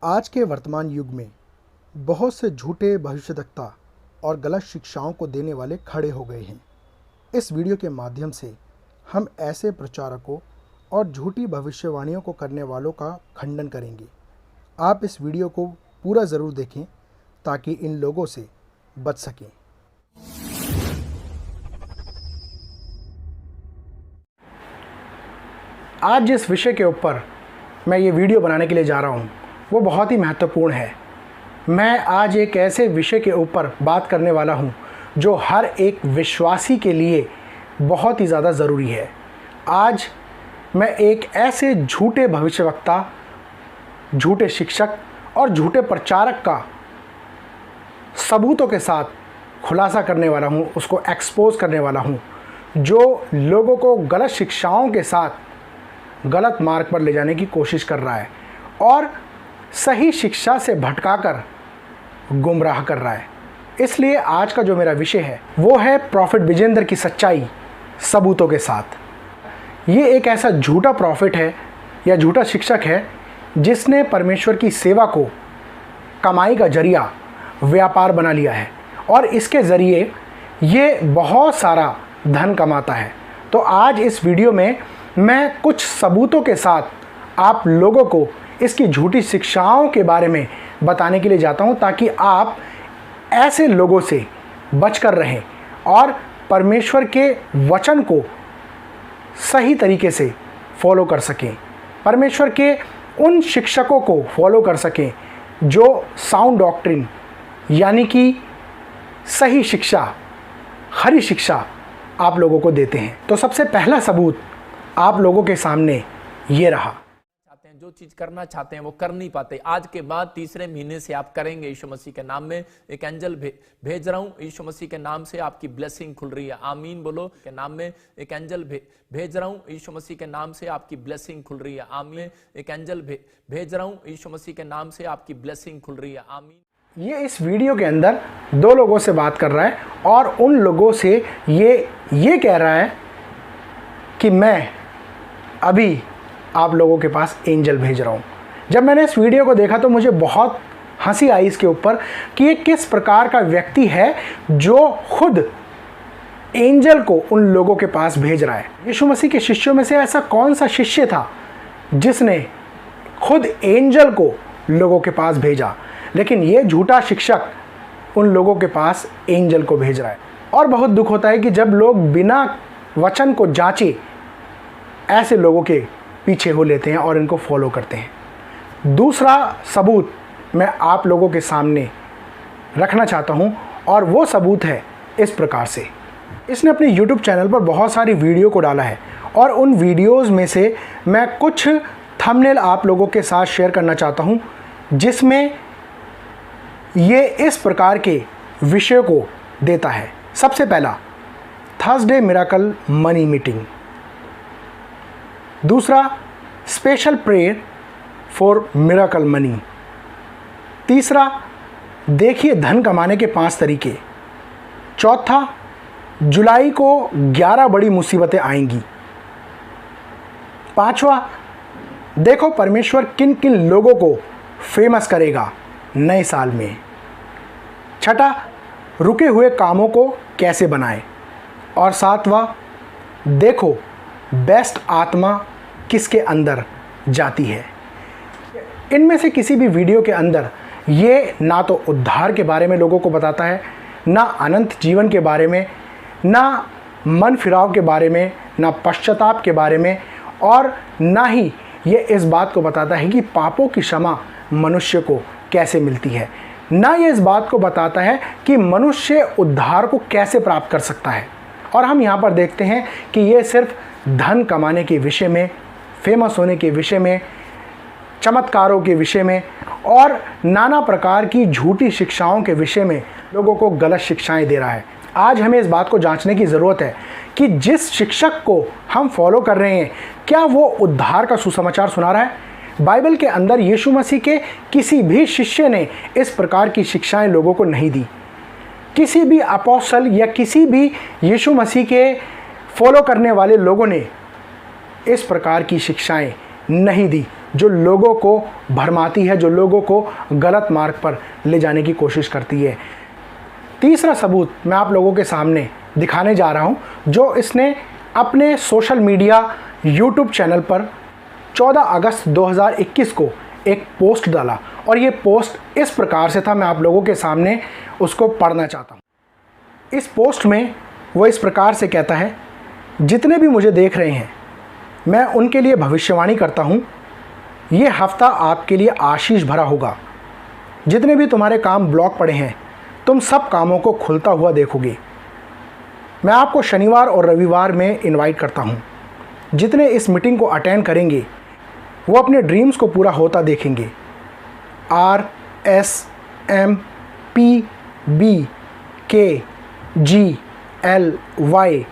आज के वर्तमान युग में बहुत से झूठे भविष्यवक्ता और गलत शिक्षाओं को देने वाले खड़े हो गए हैं। इस वीडियो के माध्यम से हम ऐसे प्रचारकों और झूठी भविष्यवाणियों को करने वालों का खंडन करेंगे। आप इस वीडियो को पूरा ज़रूर देखें ताकि इन लोगों से बच सकें। आज जिस विषय के ऊपर मैं ये वीडियो बनाने के लिए जा रहा हूँ वो बहुत ही महत्वपूर्ण है। मैं आज एक ऐसे विषय के ऊपर बात करने वाला हूँ जो हर एक विश्वासी के लिए बहुत ही ज़्यादा ज़रूरी है। आज मैं एक ऐसे झूठे भविष्यवक्ता, झूठे शिक्षक और झूठे प्रचारक का सबूतों के साथ खुलासा करने वाला हूँ, उसको एक्सपोज करने वाला हूँ, जो लोगों को गलत शिक्षाओं के साथ गलत मार्ग पर ले जाने की कोशिश कर रहा है और सही शिक्षा से भटकाकर गुमराह कर रहा है। इसलिए आज का जो मेरा विषय है वो है प्रॉफिट विजेंद्र की सच्चाई सबूतों के साथ। ये एक ऐसा झूठा प्रॉफिट है या झूठा शिक्षक है जिसने परमेश्वर की सेवा को कमाई का जरिया, व्यापार बना लिया है और इसके ज़रिए ये बहुत सारा धन कमाता है। तो आज इस वीडियो में मैं कुछ सबूतों के साथ आप लोगों को इसकी झूठी शिक्षाओं के बारे में बताने के लिए जाता हूं ताकि आप ऐसे लोगों से बचकर रहें और परमेश्वर के वचन को सही तरीके से फॉलो कर सकें, परमेश्वर के उन शिक्षकों को फॉलो कर सकें जो साउंड डॉक्ट्रिन यानी कि सही शिक्षा, खरी शिक्षा आप लोगों को देते हैं। तो सबसे पहला सबूत आप लोगों के सामने ये रहा। जो चीज करना चाहते हैं वो कर नहीं पाते। आज के बाद तीसरे महीने से आप करेंगे। यीशु मसीह के नाम में एक एंजल भेज रहा हूं। यीशु मसीह के नाम से आपकी ब्लेसिंग खुल रही है। आमीन बोलो। के नाम में एक एंजल भेज रहा हूं। यीशु मसीह के नाम से आपकी ब्लेसिंग खुल रही है। आमीन। एक एंजल भेज रहा हूं। यीशु मसीह के नाम से आपकी ब्लेसिंग खुल रही है। आमीन। ये इस वीडियो के अंदर दो लोगों से बात कर रहा है और उन लोगों से ये कह रहा है कि मैं अभी आप लोगों के पास एंजल भेज रहा हूँ। जब मैंने इस वीडियो को देखा तो मुझे बहुत हंसी आई इसके ऊपर कि ये किस प्रकार का व्यक्ति है जो खुद एंजल को उन लोगों के पास भेज रहा है। यीशु मसीह के शिष्यों में से ऐसा कौन सा शिष्य था जिसने खुद एंजल को लोगों के पास भेजा, लेकिन ये झूठा शिक्षक उन लोगों के पास एंजल को भेज रहा है। और बहुत दुख होता है कि जब लोग बिना वचन को जांचे ऐसे लोगों के पीछे हो लेते हैं और इनको फॉलो करते हैं। दूसरा सबूत मैं आप लोगों के सामने रखना चाहता हूं और वो सबूत है इस प्रकार से। इसने अपने YouTube चैनल पर बहुत सारी वीडियो को डाला है और उन वीडियोस में से मैं कुछ थंबनेल आप लोगों के साथ शेयर करना चाहता हूं जिसमें ये इस प्रकार के विषय को देता है। सबसे पहला, थर्सडे मिरेकल मनी मीटिंग। दूसरा, special prayer for miracle money. तीसरा, देखिए धन कमाने के 5 तरीके। चौथा, जुलाई को 11 बड़ी मुसीबतें आएंगी। पांचवा, देखो परमेश्वर किन किन लोगों को फेमस करेगा नए साल में। छठा, रुके हुए कामों को कैसे बनाएं। और सातवां, देखो बेस्ट आत्मा किसके अंदर जाती है। इनमें से किसी भी वीडियो के अंदर ये ना तो उद्धार के बारे में लोगों को बताता है, ना अनंत जीवन के बारे में, ना मन फिराव के बारे में, ना पश्चाताप के बारे में, और ना ही ये इस बात को बताता है कि पापों की क्षमा मनुष्य को कैसे मिलती है, ना ये इस बात को बताता है कि मनुष्य उद्धार को कैसे प्राप्त कर सकता है। और हम यहाँ पर देखते हैं कि ये सिर्फ धन कमाने के विषय में, फेमस होने के विषय में, चमत्कारों के विषय में और नाना प्रकार की झूठी शिक्षाओं के विषय में लोगों को गलत शिक्षाएं दे रहा है। आज हमें इस बात को जांचने की ज़रूरत है कि जिस शिक्षक को हम फॉलो कर रहे हैं क्या वो उद्धार का सुसमाचार सुना रहा है। बाइबल के अंदर यीशु मसीह के किसी भी शिष्य ने इस प्रकार की शिक्षाएं लोगों को नहीं दी। किसी भी अपोस्टल या किसी भी यीशु मसीह के फॉलो करने वाले लोगों ने इस प्रकार की शिक्षाएं नहीं दी, जो लोगों को भरमाती है, जो लोगों को गलत मार्ग पर ले जाने की कोशिश करती है। तीसरा सबूत मैं आप लोगों के सामने दिखाने जा रहा हूँ, जो इसने अपने सोशल मीडिया यूट्यूब चैनल पर 14 अगस्त 2021 को एक पोस्ट डाला, और ये पोस्ट इस प्रकार से था, मैं आप लोगों के सामने उसको पढ़ना चाहता हूँ। इस पोस्ट में वो इस प्रकार से कहता है, जितने भी मुझे देख रहे हैं मैं उनके लिए भविष्यवाणी करता हूँ, ये हफ्ता आपके लिए आशीष भरा होगा। जितने भी तुम्हारे काम ब्लॉक पड़े हैं, तुम सब कामों को खुलता हुआ देखोगे। मैं आपको शनिवार और रविवार में इनवाइट करता हूँ। जितने इस मीटिंग को अटेंड करेंगे वो अपने ड्रीम्स को पूरा होता देखेंगे। RSMPBKGLY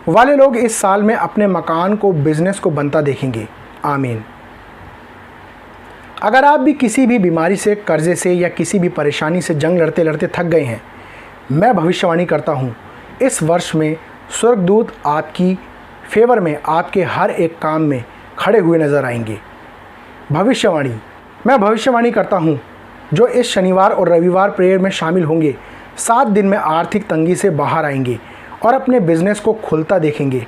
वाले लोग इस साल में अपने मकान को, बिजनेस को बनता देखेंगे। आमीन। अगर आप भी किसी भी बीमारी से, कर्जे से या किसी भी परेशानी से जंग लड़ते लड़ते थक गए हैं, मैं भविष्यवाणी करता हूँ इस वर्ष में स्वर्गदूत आपकी फेवर में, आपके हर एक काम में खड़े हुए नज़र आएंगे। भविष्यवाणी, मैं भविष्यवाणी करता हूँ जो इस शनिवार और रविवार प्रेयर में शामिल होंगे 7 दिन में आर्थिक तंगी से बाहर आएंगे और अपने बिजनेस को खुलता देखेंगे,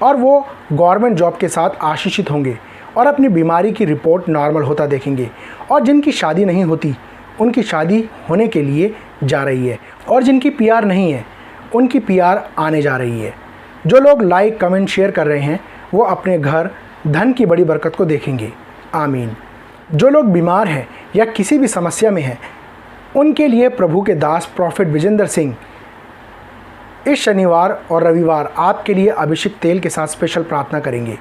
और वो गवर्नमेंट जॉब के साथ आशीषित होंगे और अपनी बीमारी की रिपोर्ट नॉर्मल होता देखेंगे। और जिनकी शादी नहीं होती उनकी शादी होने के लिए जा रही है, और जिनकी PR नहीं है उनकी PR आने जा रही है। जो लोग लाइक, कमेंट, शेयर कर रहे हैं वो अपने घर धन की बड़ी बरकत को देखेंगे। आमीन। जो लोग बीमार हैं या किसी भी समस्या में हैं, उनके लिए प्रभु के दास प्रॉफिट विजेंद्र सिंह इस शनिवार और रविवार आपके लिए अभिषेक तेल के साथ स्पेशल प्रार्थना करेंगे।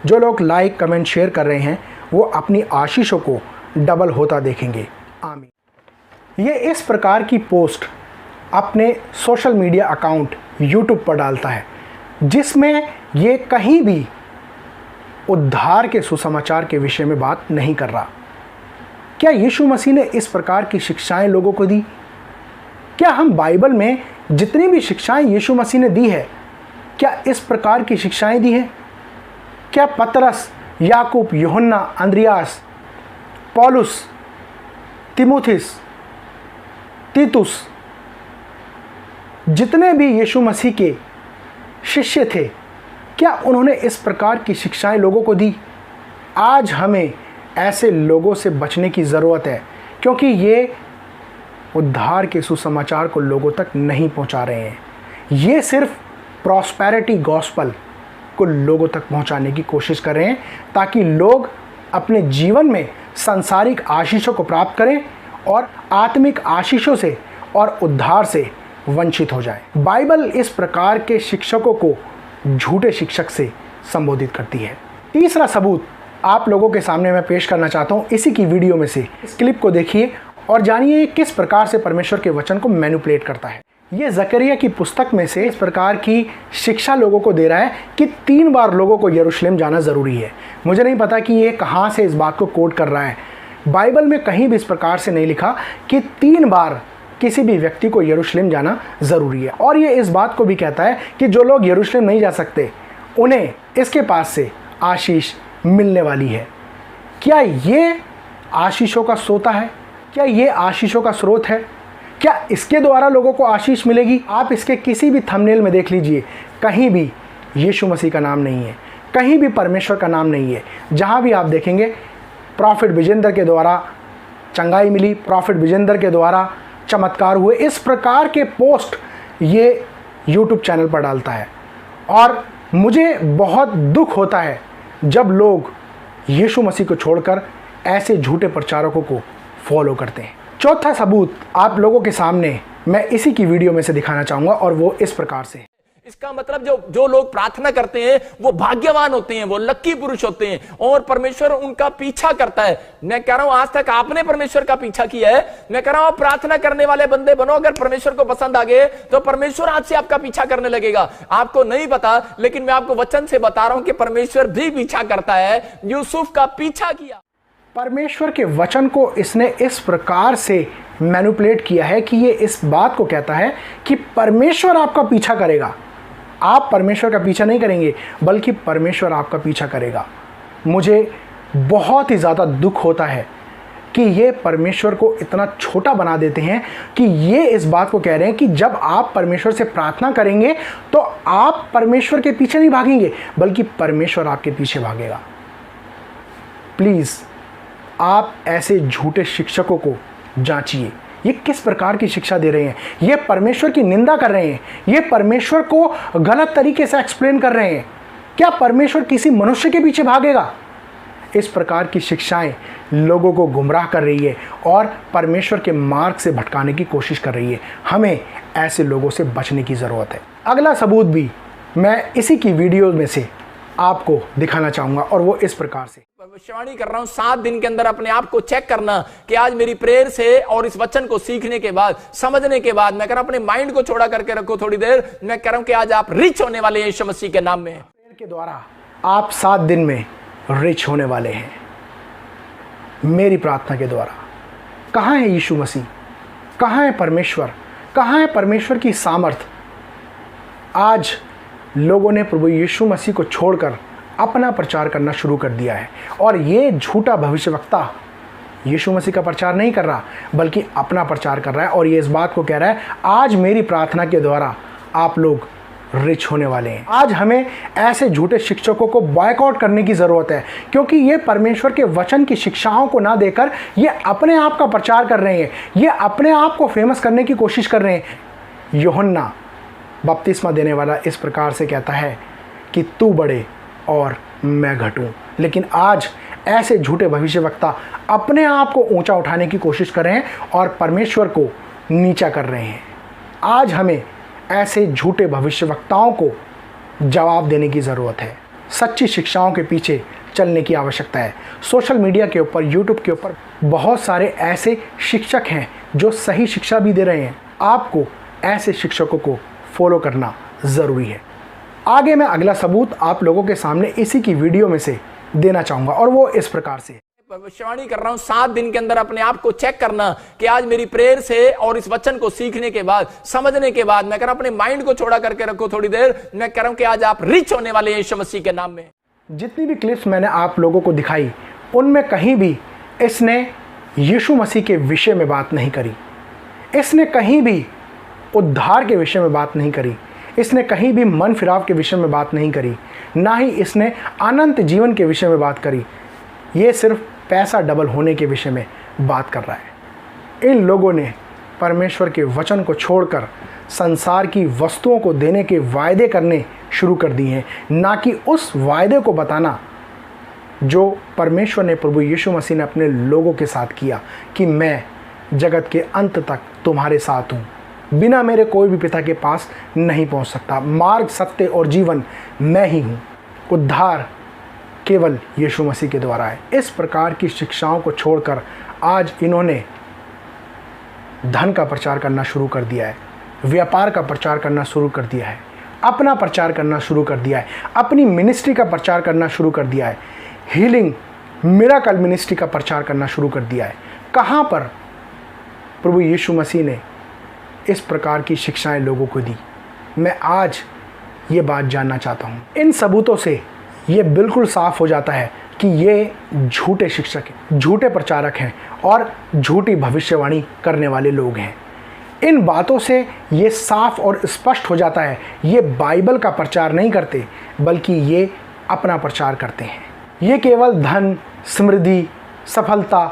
जो लोग लाइक, कमेंट, शेयर कर रहे हैं वो अपनी आशीषों को डबल होता देखेंगे। आमीन। ये इस प्रकार की पोस्ट अपने सोशल मीडिया अकाउंट यूट्यूब पर डालता है, जिसमें ये कहीं भी उद्धार के सुसमाचार के विषय में बात नहीं कर रहा। क्या यीशु मसीह ने इस प्रकार की शिक्षाएं लोगों को दी? क्या हम बाइबल में जितनी भी शिक्षाएं यीशु मसीह ने दी है, क्या इस प्रकार की शिक्षाएं दी हैं? क्या पतरस, याकूब, यूहन्ना, अंद्रियास, पौलुस, तिमुथिस, तीतुस, जितने भी यीशु मसीह के शिष्य थे, क्या उन्होंने इस प्रकार की शिक्षाएं लोगों को दी? आज हमें ऐसे लोगों से बचने की ज़रूरत है, क्योंकि ये उद्धार के सुसमाचार को लोगों तक नहीं पहुंचा रहे हैं। ये सिर्फ प्रॉस्पेरिटी गॉस्पल को लोगों तक पहुंचाने की कोशिश कर रहे हैं, ताकि लोग अपने जीवन में सांसारिक आशीषों को प्राप्त करें और आत्मिक आशीषों से और उद्धार से वंचित हो जाए। बाइबल इस प्रकार के शिक्षकों को झूठे शिक्षक से संबोधित करती है। तीसरा सबूत आप लोगों के सामने मैं पेश करना चाहता हूं इसी की वीडियो में से। इस क्लिप को देखिए और जानिए किस प्रकार से परमेश्वर के वचन को मैनिपुलेट करता है। ये जकरिया की पुस्तक में से इस प्रकार की शिक्षा लोगों को दे रहा है कि 3 बार लोगों को यरूशलेम जाना ज़रूरी है। मुझे नहीं पता कि ये कहाँ से इस बात को कोट कर रहा है। बाइबल में कहीं भी इस प्रकार से नहीं लिखा कि 3 बार किसी भी व्यक्ति को यरूशलेम जाना ज़रूरी है। और ये इस बात को भी कहता है कि जो लोग यरूशलेम नहीं जा सकते उन्हें इसके पास से आशीष मिलने वाली है। क्या ये आशीषों का सोता है? क्या ये आशीषों का स्रोत है? क्या इसके द्वारा लोगों को आशीष मिलेगी? आप इसके किसी भी थंबनेल में देख लीजिए, कहीं भी यीशु मसीह का नाम नहीं है, कहीं भी परमेश्वर का नाम नहीं है। जहाँ भी आप देखेंगे प्रॉफिट विजेंद्र के द्वारा चंगाई मिली, प्रॉफिट विजेंद्र के द्वारा चमत्कार हुए, इस प्रकार के पोस्ट ये यूट्यूब चैनल पर डालता है। और मुझे बहुत दुख होता है जब लोग यीशु मसीह को छोड़कर ऐसे झूठे प्रचारकों को फॉलो करते हैं। चौथा सबूत आप लोगों के सामने मैं इसी की वीडियो में से दिखाना चाहूँगा, और वो इस प्रकार से। इसका मतलब जो लोग प्रार्थना करते हैं वो भाग्यवान होते हैं, वो लक्की पुरुष होते हैं, और परमेश्वर उनका पीछा करता है। मैं कह रहा हूं आज तक आपने परमेश्वर का पीछा किया है। मैं कह रहा हूं प्रार्थना करने वाले बंदे बनो। अगर परमेश्वर को पसंद आ गए तो परमेश्वर आज से आपका पीछा करने लगेगा। आपको नहीं पता, लेकिन मैं आपको वचन से बता रहा हूं कि परमेश्वर भी पीछा करता है। यूसुफ का पीछा किया। परमेश्वर के वचन को इसने इस प्रकार से मैनिपुलेट किया है कि ये इस बात को कहता है कि परमेश्वर आपका पीछा करेगा। आप परमेश्वर का पीछा नहीं करेंगे, बल्कि परमेश्वर आपका पीछा करेगा। मुझे बहुत ही ज़्यादा दुख होता है कि ये परमेश्वर को इतना छोटा बना देते हैं कि ये इस बात को कह रहे हैं कि जब आप परमेश्वर से प्रार्थना करेंगे तो आप परमेश्वर के पीछे नहीं भागेंगे, बल्कि परमेश्वर आपके पीछे भागेगा। प्लीज़ आप ऐसे झूठे शिक्षकों को जांचिए, ये किस प्रकार की शिक्षा दे रहे हैं। ये परमेश्वर की निंदा कर रहे हैं, ये परमेश्वर को गलत तरीके से एक्सप्लेन कर रहे हैं। क्या परमेश्वर किसी मनुष्य के पीछे भागेगा? इस प्रकार की शिक्षाएं लोगों को गुमराह कर रही है और परमेश्वर के मार्ग से भटकाने की कोशिश कर रही है। हमें ऐसे लोगों से बचने की ज़रूरत है। अगला सबूत भी मैं इसी की वीडियो में से आपको दिखाना चाहूँगा और वो इस प्रकार से। भविष्यवाणी कर रहा हूं, 7 दिन के अंदर अपने आप को चेक करना कि आज मेरी प्रेयर से और इस वचन को सीखने के बाद, समझने के बाद, मैं कह रहा हूं अपने माइंड को छोड़ा करके रखो थोड़ी देर। मैं कह रहा हूं कि आज आप रिच होने वाले हैं यीशु मसीह के नाम में। प्रेयर के द्वारा आप 7 दिन में रिच होने वाले हैं, मेरी प्रार्थना के द्वारा। कहाँ है यीशु मसीह? कहाँ है परमेश्वर? कहाँ है परमेश्वर की सामर्थ? आज लोगों ने प्रभु यीशु मसीह को छोड़कर अपना प्रचार करना शुरू कर दिया है और ये झूठा भविष्यवक्ता यीशु मसीह का प्रचार नहीं कर रहा, बल्कि अपना प्रचार कर रहा है और ये इस बात को कह रहा है आज मेरी प्रार्थना के द्वारा आप लोग रिच होने वाले हैं। आज हमें ऐसे झूठे शिक्षकों को बॉयकॉट करने की ज़रूरत है, क्योंकि ये परमेश्वर के वचन की शिक्षाओं को ना देकर ये अपने आप का प्रचार कर रहे हैं, ये अपने आप को फेमस करने की कोशिश कर रहे हैं। यूहन्ना बपतिस्मा देने वाला इस प्रकार से कहता है कि तू बढ़े और मैं घटूं, लेकिन आज ऐसे झूठे भविष्यवक्ता अपने आप को ऊंचा उठाने की कोशिश कर रहे हैं और परमेश्वर को नीचा कर रहे हैं। आज हमें ऐसे झूठे भविष्यवक्ताओं को जवाब देने की ज़रूरत है। सच्ची शिक्षाओं के पीछे चलने की आवश्यकता है। सोशल मीडिया के ऊपर, यूट्यूब के ऊपर बहुत सारे ऐसे शिक्षक हैं जो सही शिक्षा भी दे रहे हैं। आपको ऐसे शिक्षकों को फॉलो करना ज़रूरी है। आगे मैं अगला सबूत आप लोगों के सामने इसी की वीडियो में से देना चाहूँगा और वो इस प्रकार से। भविष्यवाणी कर रहा हूं, 7 दिन के अंदर अपने आप को चेक करना कि आज मेरी प्रेयर से और इस वचन को सीखने के बाद, समझने के बाद, मैं कह रहा हूं अपने माइंड को छोड़ा करके रखो थोड़ी देर। मैं कह रहा हूं कि आज आप रिच होने वाले हैं यीशु मसीह के नाम में। जितनी भी क्लिप्स मैंने आप लोगों को दिखाई, उनमें कहीं भी इसने यीशु मसीह के विषय में बात नहीं करी, इसने कहीं भी उद्धार के विषय में बात नहीं करी, इसने कहीं भी मन फिराव के विषय में बात नहीं करी, ना ही इसने अनंत जीवन के विषय में बात करी। ये सिर्फ पैसा डबल होने के विषय में बात कर रहा है। इन लोगों ने परमेश्वर के वचन को छोड़कर संसार की वस्तुओं को देने के वायदे करने शुरू कर दिए हैं, ना कि उस वायदे को बताना जो परमेश्वर ने, प्रभु यीशु मसीह ने अपने लोगों के साथ किया कि मैं जगत के अंत तक तुम्हारे साथ हूँ, बिना मेरे कोई भी पिता के पास नहीं पहुँच सकता, मार्ग, सत्य और जीवन मैं ही हूँ, उद्धार केवल यीशु मसीह के द्वारा है। इस प्रकार की शिक्षाओं को छोड़कर आज इन्होंने धन का प्रचार करना शुरू कर दिया है, व्यापार का प्रचार करना शुरू कर दिया है, अपना प्रचार करना शुरू कर दिया है, अपनी मिनिस्ट्री का प्रचार करना शुरू कर दिया है, हीलिंग मिरेकल मिनिस्ट्री का प्रचार करना शुरू कर दिया है। कहाँ पर प्रभु यीशु मसीह ने इस प्रकार की शिक्षाएं लोगों को दी? मैं आज ये बात जानना चाहता हूँ। इन सबूतों से ये बिल्कुल साफ हो जाता है कि ये झूठे शिक्षक हैं, झूठे प्रचारक हैं और झूठी भविष्यवाणी करने वाले लोग हैं। इन बातों से ये साफ और स्पष्ट हो जाता है ये बाइबल का प्रचार नहीं करते, बल्कि ये अपना प्रचार करते हैं। ये केवल धन, समृद्धि, सफलता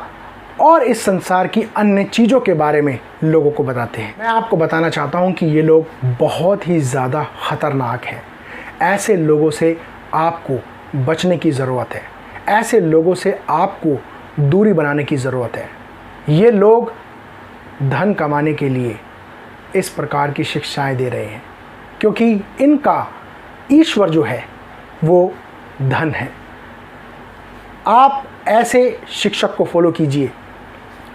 और इस संसार की अन्य चीज़ों के बारे में लोगों को बताते हैं। मैं आपको बताना चाहता हूँ कि ये लोग बहुत ही ज़्यादा ख़तरनाक हैं। ऐसे लोगों से आपको बचने की ज़रूरत है, ऐसे लोगों से आपको दूरी बनाने की ज़रूरत है। ये लोग धन कमाने के लिए इस प्रकार की शिक्षाएं दे रहे हैं, क्योंकि इनका ईश्वर जो है वो धन है। आप ऐसे शिक्षक को फॉलो कीजिए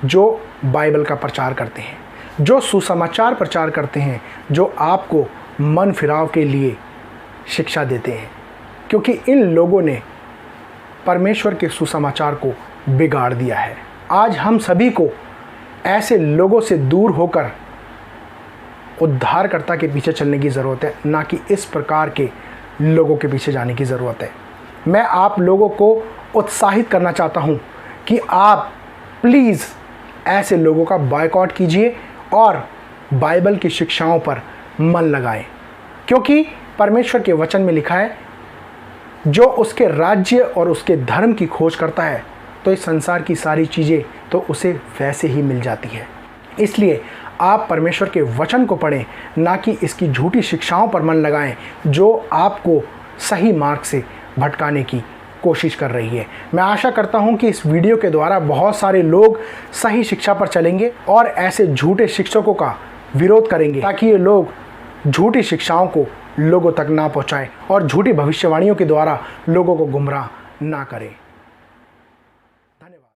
जो बाइबल का प्रचार करते हैं, जो सुसमाचार प्रचार करते हैं, जो आपको मन फिराव के लिए शिक्षा देते हैं, क्योंकि इन लोगों ने परमेश्वर के सुसमाचार को बिगाड़ दिया है। आज हम सभी को ऐसे लोगों से दूर होकर उद्धारकर्ता के पीछे चलने की ज़रूरत है, ना कि इस प्रकार के लोगों के पीछे जाने की ज़रूरत है। मैं आप लोगों को उत्साहित करना चाहता हूँ कि आप प्लीज़ ऐसे लोगों का बॉयकॉट कीजिए और बाइबल की शिक्षाओं पर मन लगाएं, क्योंकि परमेश्वर के वचन में लिखा है, जो उसके राज्य और उसके धर्म की खोज करता है तो इस संसार की सारी चीज़ें तो उसे वैसे ही मिल जाती है। इसलिए आप परमेश्वर के वचन को पढ़ें, ना कि इसकी झूठी शिक्षाओं पर मन लगाएं जो आपको सही मार्ग से भटकाने की कोशिश कर रही है। मैं आशा करता हूं कि इस वीडियो के द्वारा बहुत सारे लोग सही शिक्षा पर चलेंगे और ऐसे झूठे शिक्षकों का विरोध करेंगे, ताकि ये लोग झूठी शिक्षाओं को लोगों तक ना पहुंचाएं और झूठी भविष्यवाणियों के द्वारा लोगों को गुमराह ना करें।